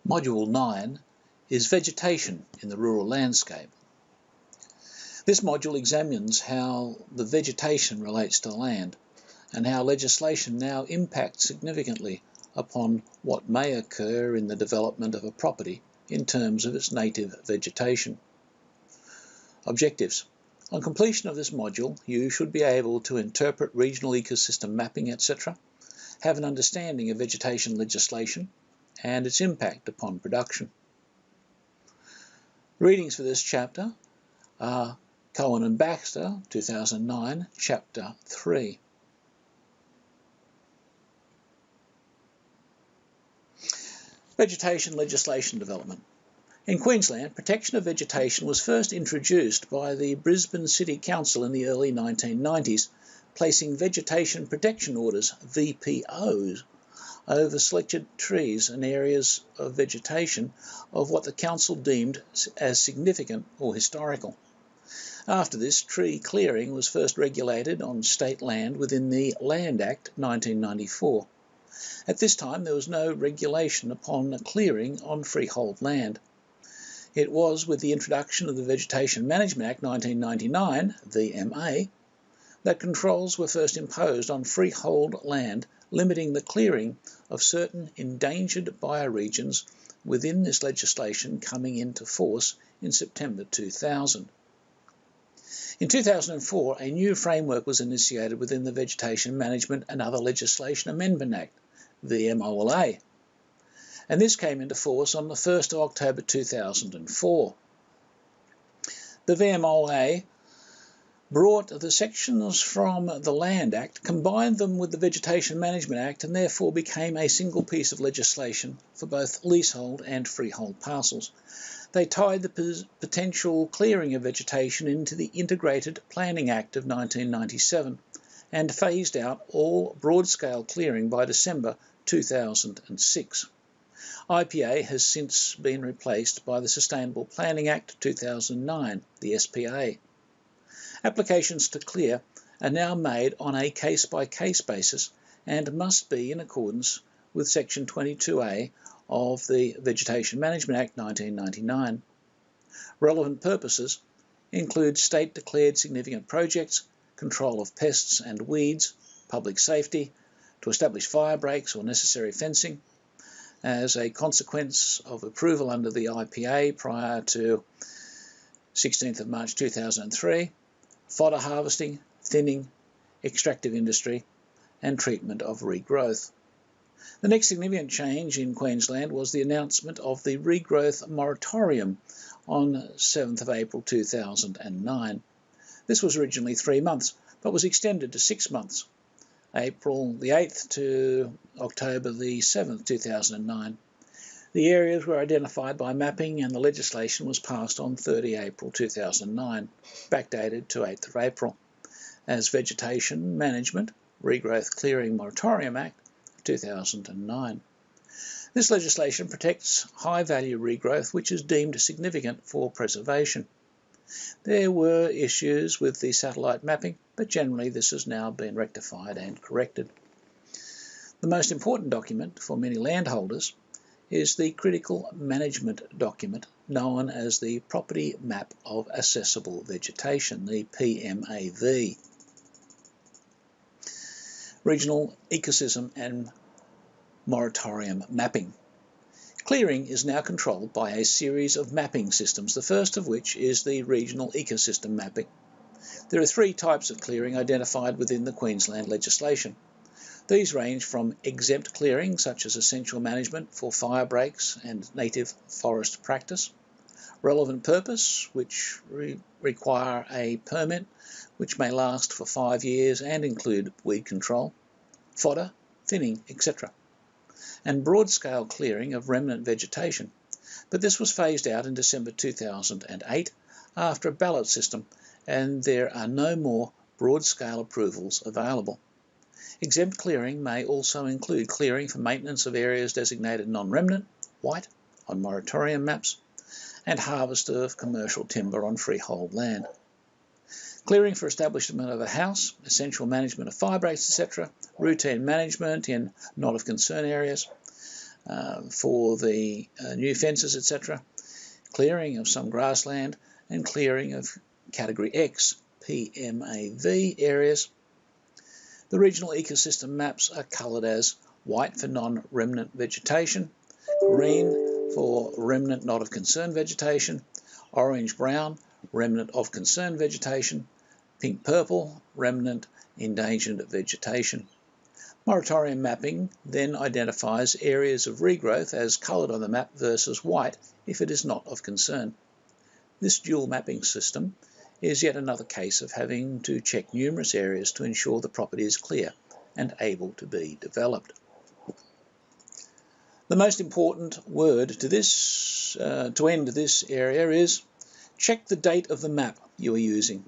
Module 9 is Vegetation in the Rural Landscape. This module examines how the vegetation relates to land and how legislation now impacts significantly upon what may occur in the development of a property in terms of its native vegetation. Objectives. On completion of this module, you should be able to interpret regional ecosystem mapping, etc., have an understanding of vegetation legislation and its impact upon production. Readings for this chapter are Cohen and Baxter, 2009, Chapter 3. Vegetation legislation development. In Queensland, protection of vegetation was first introduced by the Brisbane City Council in the early 1990s, placing vegetation protection orders, VPOs, over selected trees and areas of vegetation of what the council deemed as significant or historical. After this, tree clearing was first regulated on state land within the Land Act 1994. At this time, there was no regulation upon clearing on freehold land. It was with the introduction of the Vegetation Management Act 1999, VMA, that controls were first imposed on freehold land, limiting the clearing of certain endangered bioregions within this legislation coming into force in September 2000. In 2004, a new framework was initiated within the Vegetation Management and Other Legislation Amendment Act, VMOLA, and this came into force on the 1st of October 2004. The VMOLA brought the sections from the Land Act, combined them with the Vegetation Management Act, and therefore became a single piece of legislation for both leasehold and freehold parcels. They tied the potential clearing of vegetation into the Integrated Planning Act of 1997 and phased out all broad-scale clearing by December 2006. IPA has since been replaced by the Sustainable Planning Act 2009, the SPA. Applications to clear are now made on a case-by-case basis and must be in accordance with Section 22A of the Vegetation Management Act 1999. Relevant purposes include state-declared significant projects, control of pests and weeds, public safety, to establish fire breaks or necessary fencing, as a consequence of approval under the IPA prior to 16th of March 2003, fodder harvesting, thinning, extractive industry, and treatment of regrowth. The next significant change in Queensland was the announcement of the regrowth moratorium on 7th of April 2009. This was originally 3 months, but was extended to 6 months, April the 8th to October the 7th, 2009. The areas were identified by mapping and the legislation was passed on 30 April 2009, backdated to 8th of April, as Vegetation Management Regrowth Clearing Moratorium Act 2009. This legislation protects high-value regrowth which is deemed significant for preservation. There were issues with the satellite mapping, but generally this has now been rectified and corrected. The most important document for many landholders is the Critical Management Document known as the Property Map of Accessible Vegetation, the PMAV. Regional Ecosystem and Moratorium Mapping. Clearing is now controlled by a series of mapping systems, the first of which is the Regional Ecosystem Mapping. There are 3 types of clearing identified within the Queensland legislation. These range from exempt clearing, such as essential management for fire breaks and native forest practice, relevant purpose, which require a permit which may last for 5 years and include weed control, fodder, thinning, etc., and broad-scale clearing of remnant vegetation, but this was phased out in December 2008 after a ballot system, and there are no more broad-scale approvals available. Exempt clearing may also include clearing for maintenance of areas designated non-remnant, white, on moratorium maps, and harvest of commercial timber on freehold land. Clearing for establishment of a house, essential management of fire breaks, etc., routine management in not of concern areas, for the new fences, etc., clearing of some grassland, and clearing of Category X PMAV areas. The regional ecosystem maps are coloured as white for non-remnant vegetation, green for remnant not of concern vegetation, orange-brown, remnant of concern vegetation, pink-purple, remnant endangered vegetation. Moratorium mapping then identifies areas of regrowth as coloured on the map versus white if it is not of concern. This dual mapping system is yet another case of having to check numerous areas to ensure the property is clear and able to be developed. The most important word to end this area is check the date of the map you are using.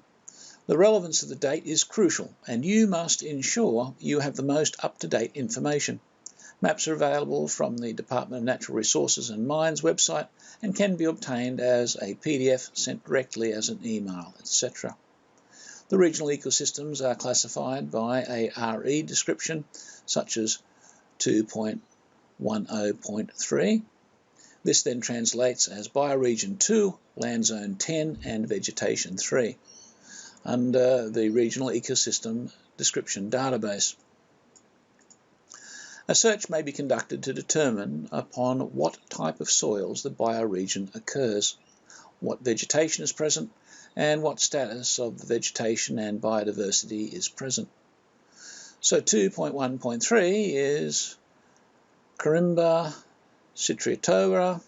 The relevance of the date is crucial, and you must ensure you have the most up-to-date information. Maps are available from the Department of Natural Resources and Mines website and can be obtained as a PDF sent directly as an email, etc. The regional ecosystems are classified by a RE description, such as 2.10.3. This then translates as Bioregion 2, Land Zone 10 and Vegetation 3 under the Regional Ecosystem Description Database. A search may be conducted to determine upon what type of soils the bioregion occurs, what vegetation is present, and what status of the vegetation and biodiversity is present. So 2.1.3 is Corimba citriatora,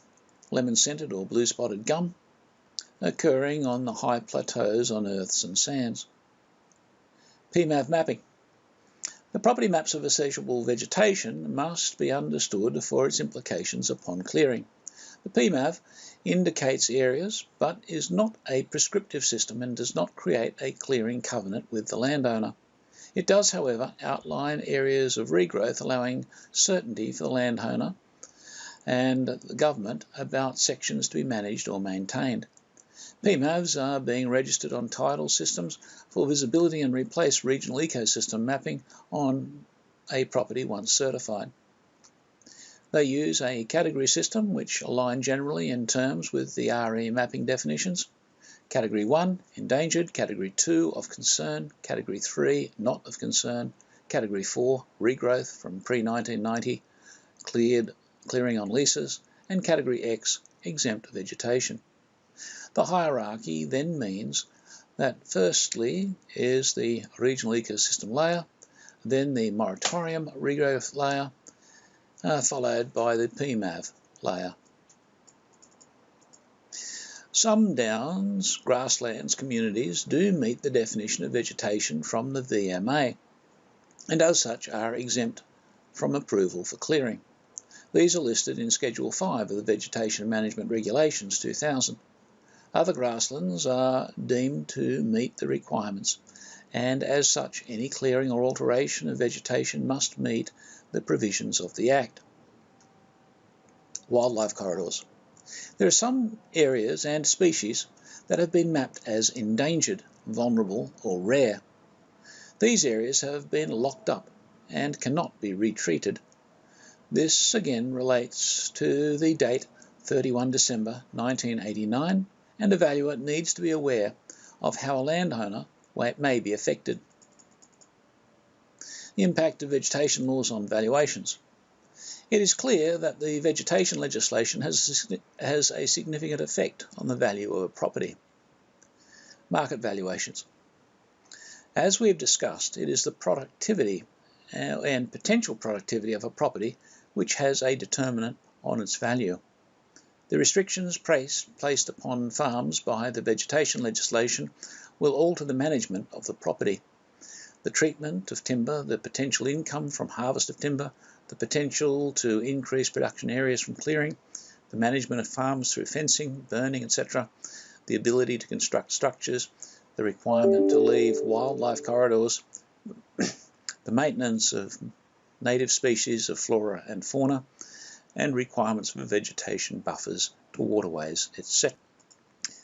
lemon-scented or blue-spotted gum, occurring on the high plateaus on earths and sands. PMAV mapping. The property maps of associable vegetation must be understood for its implications upon clearing. The PMAV indicates areas but is not a prescriptive system and does not create a clearing covenant with the landowner. It does, however, outline areas of regrowth, allowing certainty for the landowner and the government about sections to be managed or maintained. PMAVs are being registered on title systems for visibility and replace regional ecosystem mapping on a property once certified. They use a category system which align generally in terms with the RE mapping definitions. Category 1, endangered, Category 2, of concern, Category 3, not of concern, Category 4, regrowth from pre-1990, clearing on leases, and Category X, exempt vegetation. The hierarchy then means that firstly is the regional ecosystem layer, then the moratorium regrowth layer, followed by the PMAV layer. Some downs, grasslands communities do meet the definition of vegetation from the VMA, and as such are exempt from approval for clearing. These are listed in Schedule 5 of the Vegetation Management Regulations 2000. Other grasslands are deemed to meet the requirements, and as such any clearing or alteration of vegetation must meet the provisions of the Act. Wildlife corridors. There are some areas and species that have been mapped as endangered, vulnerable or rare. These areas have been locked up and cannot be retreated. This again relates to the date 31 December 1989, and a valuer needs to be aware of how a landowner may be affected. The impact of vegetation laws on valuations. It is clear that the vegetation legislation has a significant effect on the value of a property. Market valuations. As we have discussed, it is the productivity and potential productivity of a property which has a determinant on its value. The restrictions placed upon farms by the vegetation legislation will alter the management of the property. The treatment of timber, the potential income from harvest of timber, the potential to increase production areas from clearing, the management of farms through fencing, burning, etc., the ability to construct structures, the requirement to leave wildlife corridors, the maintenance of native species of flora and fauna, and requirements for vegetation buffers to waterways, etc.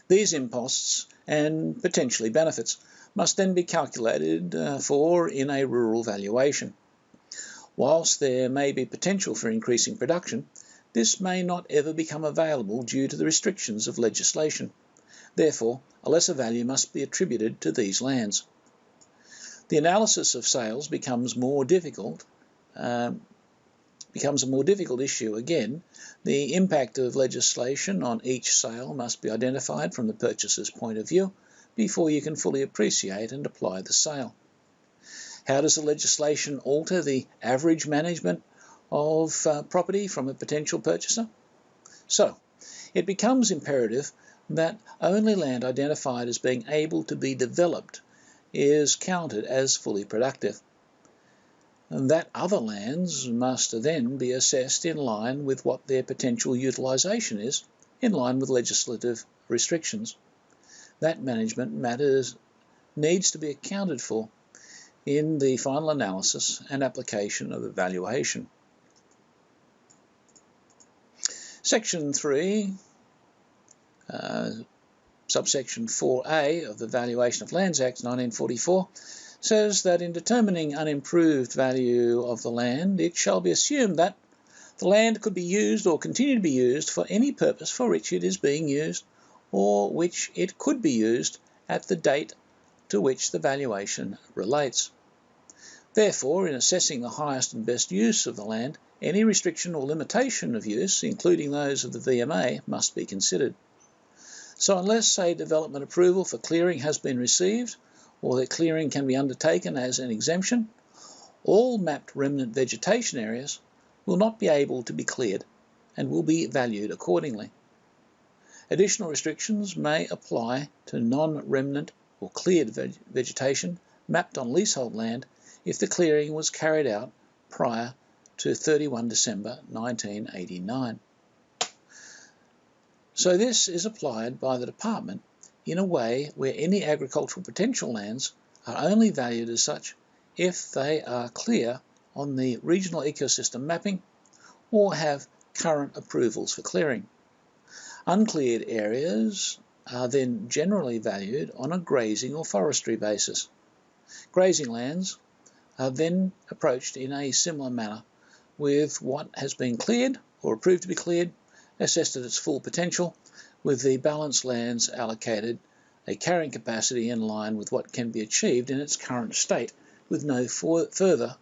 These imposts and potentially benefits must then be calculated for in a rural valuation. Whilst there may be potential for increasing production, this may not ever become available due to the restrictions of legislation. Therefore, a lesser value must be attributed to these lands. The analysis of sales becomes a more difficult issue again. The impact of legislation on each sale must be identified from the purchaser's point of view before you can fully appreciate and apply the sale. How does the legislation alter the average management of property from a potential purchaser? So, it becomes imperative that only land identified as being able to be developed is counted as fully productive, and that other lands must then be assessed in line with what their potential utilisation is, in line with legislative restrictions. That management matters needs to be accounted for in the final analysis and application of evaluation. Section 3, subsection 4A of the Valuation of Lands Act 1944 says that in determining unimproved value of the land, it shall be assumed that the land could be used or continue to be used for any purpose for which it is being used, or which it could be used at the date to which the valuation relates. Therefore, in assessing the highest and best use of the land, any restriction or limitation of use, including those of the VMA, must be considered. So unless a development approval for clearing has been received, or that clearing can be undertaken as an exemption, all mapped remnant vegetation areas will not be able to be cleared and will be valued accordingly. Additional restrictions may apply to non-remnant or cleared vegetation mapped on leasehold land if the clearing was carried out prior to 31 December 1989. So this is applied by the Department in a way where any agricultural potential lands are only valued as such if they are clear on the regional ecosystem mapping or have current approvals for clearing. Uncleared areas are then generally valued on a grazing or forestry basis. Grazing lands are then approached in a similar manner, with what has been cleared or approved to be cleared assessed at its full potential, with the balanced lands allocated a carrying capacity in line with what can be achieved in its current state, with no further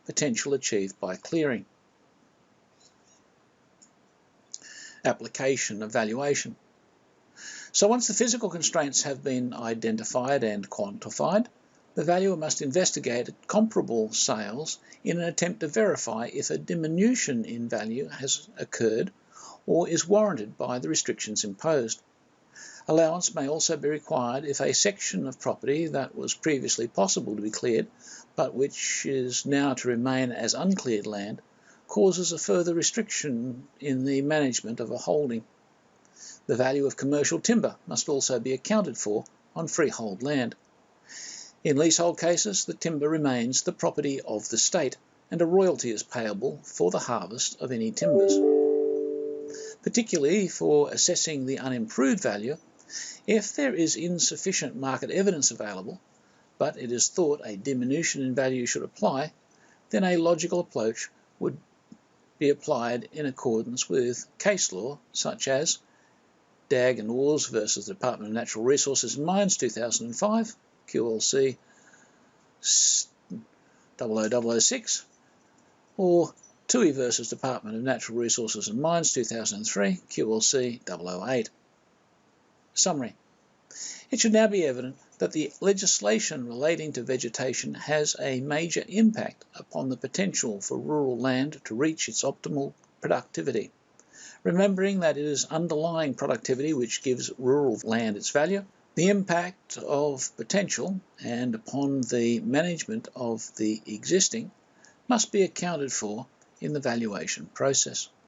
potential achieved by clearing. Application of valuation. So once the physical constraints have been identified and quantified, the valuer must investigate comparable sales in an attempt to verify if a diminution in value has occurred or is warranted by the restrictions imposed. Allowance may also be required if a section of property that was previously possible to be cleared, but which is now to remain as uncleared land, causes a further restriction in the management of a holding. The value of commercial timber must also be accounted for on freehold land. In leasehold cases, the timber remains the property of the state, and a royalty is payable for the harvest of any timbers. Particularly for assessing the unimproved value, if there is insufficient market evidence available, but it is thought a diminution in value should apply, then a logical approach would be applied in accordance with case law, such as Dag and Wars versus the Department of Natural Resources and Mines 2005, QLC 00006, or Tui versus Department of Natural Resources and Mines 2003, QLC 008. Summary. It should now be evident that the legislation relating to vegetation has a major impact upon the potential for rural land to reach its optimal productivity. Remembering that it is underlying productivity which gives rural land its value, the impact of potential and upon the management of the existing must be accounted for in the valuation process.